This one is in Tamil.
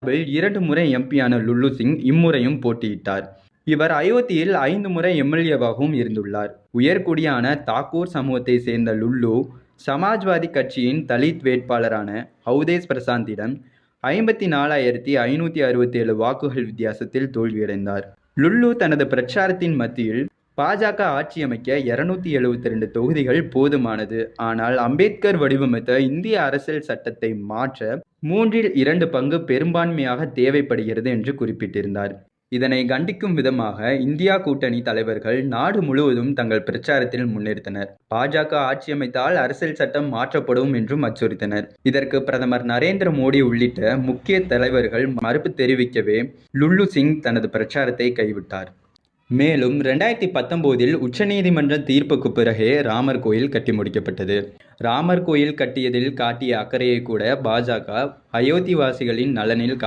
2 முறை எம்பியான லுல்லு சிங் இம்முறையும் போட்டியிட்டார். இவர் அயோத்தியில் 5 முறை எம்எல்ஏவாகவும் இருந்துள்ளார். உயர்குடியான தாக்கூர் சமூகத்தை சேர்ந்த லுல்லு, சமாஜ்வாதி கட்சியின் தலித் வேட்பாளரான அவ்தேஷ் பிரசாந்திடம் 54,567 வாக்குகள் வித்தியாசத்தில் தோல்வியடைந்தார். லுல்லு தனது பிரச்சாரத்தின் மத்தியில் பாஜக ஆட்சியமைக்க 272 தொகுதிகள் போதுமானது. ஆனால் அம்பேத்கர் வடிவமைத்த இந்திய அரசியல் சட்டத்தை மாற்ற 2/3 பங்கு பெரும்பான்மையாக தேவைப்படுகிறது என்று குறிப்பிட்டிருந்தார். இதனை கண்டிக்கும் விதமாக இந்தியா கூட்டணி தலைவர்கள் நாடு முழுவதும் தங்கள் பிரச்சாரத்தில் முன்னெடுத்தனர். பாஜக ஆட்சியமைத்தால் அரசியல் சட்டம் மாற்றப்படும் என்றும் அச்சுறுத்தினர். இதற்கு பிரதமர் நரேந்திர மோடி உள்ளிட்ட முக்கிய தலைவர்கள் மறுப்பு தெரிவிக்கவே லுல்லு சிங் தனது பிரச்சாரத்தை கைவிட்டார். மேலும் 2019 உச்சநீதிமன்ற தீர்ப்புக்கு பிறகே ராமர் கோயில் கட்டி முடிக்கப்பட்டது. ராமர் கோயில் கட்டியதில் காட்டிய அக்கறையை கூட பாஜக அயோத்திவாசிகளின் நலனில்